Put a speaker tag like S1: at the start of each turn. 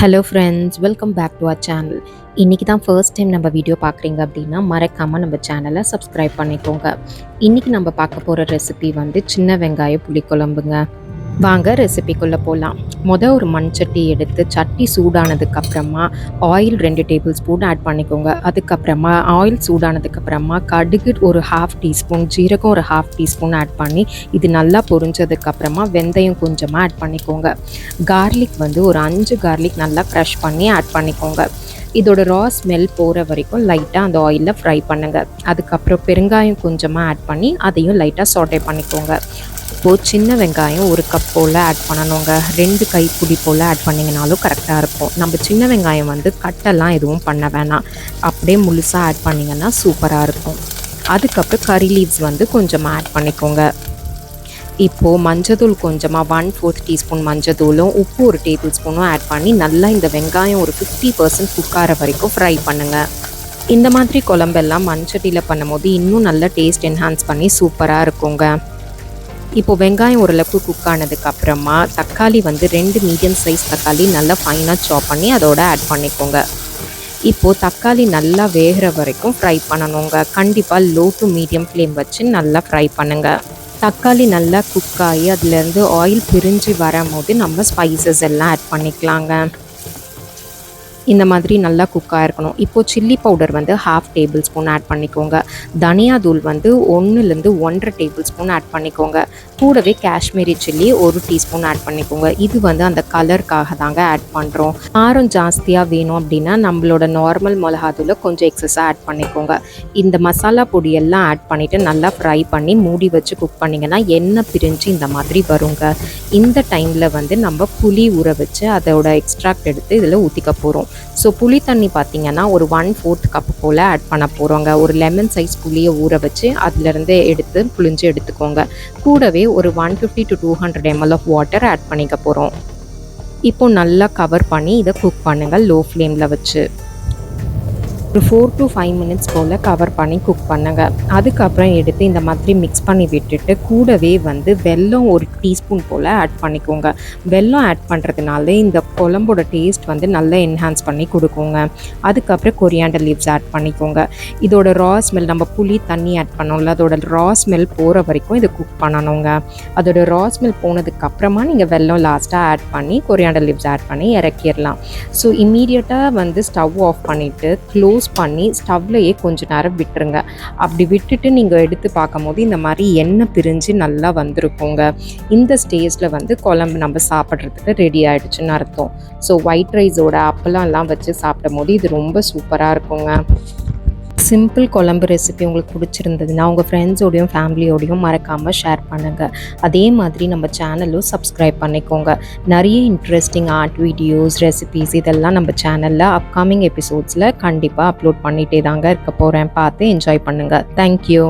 S1: Hello friends, welcome back to our channel. இன்றைக்கி தான் first time நம்ம வீடியோ பார்க்குறீங்க அப்படின்னா மறக்காமல் நம்ம சேனலை சப்ஸ்கிரைப் பண்ணிக்கோங்க. இன்றைக்கி நம்ம பார்க்க போகிற ரெசிபி வந்து சின்ன வெங்காய புளிக்குழம்புங்க. வாங்க ரெசிபிக்குள்ளே போகலாம். ஒரு மண்சட்டி எடுத்து சட்டி சூடானதுக்கப்புறமா ஆயில் 2 டேபிள் ஸ்பூன் ஆட் பண்ணிக்கோங்க. அதுக்கப்புறமா ஆயில் சூடானதுக்கப்புறமா கடுகு ஒரு 1/2 டீஸ்பூன், ஜீரகம் ஒரு 1/2 டீஸ்பூன் ஆட் பண்ணி இது நல்லா பொரிஞ்சதுக்கப்புறமா வெந்தயம் கொஞ்சமாக ஆட் பண்ணிக்கோங்க. கார்லிக் வந்து ஒரு 5 கார்லிக் நல்லா க்ரஷ் பண்ணி ஆட் பண்ணிக்கோங்க. இதோட ரா ஸ்மெல் போகிற வரைக்கும் லைட்டாக அந்த ஆயிலில் ஃப்ரை பண்ணுங்கள். அதுக்கப்புறம் பெருங்காயம் கொஞ்சமாக ஆட் பண்ணி அதையும் லைட்டாக சாட்டே பண்ணிக்கோங்க. இப்போது சின்ன வெங்காயம் 1 கப் போல் ஆட் பண்ணணுங்க. 2 கைப்பிடி போல் ஆட் பண்ணிங்கனாலும் கரெக்டாக இருக்கும். நம்ம சின்ன வெங்காயம் வந்து கட்டெல்லாம் எதுவும் பண்ண வேணாம், அப்படியே முழுசாக ஆட் பண்ணிங்கன்னா சூப்பராக இருக்கும். அதுக்கப்புறம் கறி லீவ்ஸ் வந்து கொஞ்சமாக ஆட் பண்ணிக்கோங்க. இப்போது மஞ்சத்தூள் கொஞ்சமாக 1/4 டீஸ்பூன் மஞ்சத்தூளும் உப்பு 1 டேபிள் ஸ்பூனும் ஆட் பண்ணி நல்லா இந்த வெங்காயம் ஒரு 50% குக் ஆகிற வரைக்கும் ஃப்ரை பண்ணுங்கள். இந்த மாதிரி குழம்பெல்லாம் மண்சட்டியில் பண்ணும்போது இன்னும் நல்லா டேஸ்ட் என்ஹான்ஸ் பண்ணி சூப்பராக இருக்குங்க. இப்போது வெங்காயம் ஓரளவுக்கு குக் ஆனதுக்கப்புறமா தக்காளி வந்து 2 மீடியம் சைஸ் தக்காளி நல்லா ஃபைனாக சாப் பண்ணி அதோட ஆட் பண்ணிக்கோங்க. இப்போது தக்காளி நல்லா வேகிற வரைக்கும் ஃப்ரை பண்ணணுங்க. கண்டிப்பாக லோ டு மீடியம் ஃப்ளேம் வச்சு நல்லா ஃப்ரை பண்ணுங்கள். தக்காளி நல்லா குக் ஆகி அதுலேருந்து ஆயில் பிரிஞ்சு வரும்போது நம்ம ஸ்பைசஸ் எல்லாம் ஆட் பண்ணிக்கலாங்க. இந்த மாதிரி நல்லா குக்காக இருக்கணும். இப்போது சில்லி பவுடர் வந்து 1/2 டேபிள் ஸ்பூன் ஆட் பண்ணிக்கோங்க. தனியா தூள் வந்து 1லேருந்து 1.5 டேபிள் ஸ்பூன் ஆட் பண்ணிக்கோங்க. கூடவே காஷ்மீரி சில்லி 1 டீஸ்பூன் ஆட் பண்ணிக்கோங்க. இது வந்து அந்த கலருக்காக தாங்க ஆட் பண்ணுறோம். காரம் ஜாஸ்தியாக வேணும் அப்படின்னா நம்மளோட நார்மல் மிளகாத்தூளை கொஞ்சம் எக்ஸஸாக ஆட் பண்ணிக்கோங்க. இந்த மசாலா பொடியெல்லாம் ஆட் பண்ணிவிட்டு நல்லா ஃப்ரை பண்ணி மூடி வச்சு குக் பண்ணிங்கன்னா எண்ணெய் பிரிஞ்சு இந்த மாதிரி வருங்க. இந்த டைமில் வந்து நம்ம புளி ஊற வச்சு அதோட எக்ஸ்ட்ராக்ட் எடுத்து இதில் ஊற்றிக்க போகிறோம். ஸோ புளி தண்ணி பார்த்திங்கன்னா ஒரு 1/4 கப் போல் ஆட் பண்ண போகிறோங்க. ஒரு லெமன் சைஸ் புளியை ஊற வச்சு அதிலேருந்து எடுத்து புளிஞ்சு எடுத்துக்கோங்க. கூடவே ஒரு 150 to 200 ml of water add பண்ணிக்க போகிறோம். இப்போது நல்லா கவர் பண்ணி இதை குக் பண்ணுங்கள் லோ ஃப்ளேமில் வச்சு. ஒரு 4 to 5 மினிட்ஸ் போல் கவர் பண்ணி குக் பண்ணுங்கள். அதுக்கப்புறம் எடுத்து இந்த மாதிரி மிக்ஸ் பண்ணி விட்டுட்டு கூடவே வந்து வெல்லம் 1 டீஸ்பூன் போல் ஆட் பண்ணிக்கோங்க. வெல்லம் ஆட் பண்ணுறதுனால இந்த குழம்போட டேஸ்ட் வந்து நல்லா என்ஹான்ஸ் பண்ணி கொடுக்குங்க. அதுக்கப்புறம் கொரியாண்டர் லீவ்ஸ் ஆட் பண்ணிக்கோங்க. இதோட ரா ஸ்மெல், நம்ம புளி தண்ணி ஆட் பண்ணோம்ல, அதோட ரா ஸ்மெல் போகிற வரைக்கும் இதை குக் பண்ணணுங்க. அதோட ரா ஸ்மெல் போனதுக்கப்புறமா நீங்கள் வெல்லம் லாஸ்ட்டாக ஆட் பண்ணி கொரியாண்டர் லீவ்ஸ் ஆட் பண்ணி இறக்கிடலாம். ஸோ இம்மீடியட்டாக வந்து ஸ்டவ் ஆஃப் பண்ணிவிட்டு க்ளோஸ் பண்ணி ஸ்டவ்லையே கொஞ்சம் நேரம் விட்டுருங்க. அப்படி விட்டுட்டு நீங்கள் எடுத்து பார்க்கும்போது இந்த மாதிரி எண்ணெய் பிரிஞ்சு நல்லா வந்திருக்குங்க. இந்த ஸ்டேஜில் வந்து குழம்பு நம்ம சாப்பிட்றதுக்கு ரெடி ஆகிடுச்சுன்னு அர்த்தம். ஸோ ஒயிட் ரைஸோட அப்பளம்லாம் வச்சு சாப்பிடும் போது இது ரொம்ப சூப்பராக இருக்குங்க. சிம்பிள் குழம்பு ரெசிபி உங்களுக்கு பிடிச்சிருந்ததுன்னா உங்கள் ஃப்ரெண்ட்ஸோடையும் ஃபேமிலியோடையும் மறக்காமல் ஷேர் பண்ணுங்கள். அதே மாதிரி நம்ம சேனலும் சப்ஸ்கிரைப் பண்ணிக்கோங்க. நிறைய இன்ட்ரெஸ்டிங் ஆர்ட் வீடியோஸ், ரெசிபீஸ் இதெல்லாம் நம்ம சேனலில் அப்கமிங் எபிசோட்ஸில் கண்டிப்பாக அப்லோட் பண்ணிகிட்டே தாங்க இருக்க போகிறேன். பார்த்து என்ஜாய் பண்ணுங்கள். தேங்க்யூ.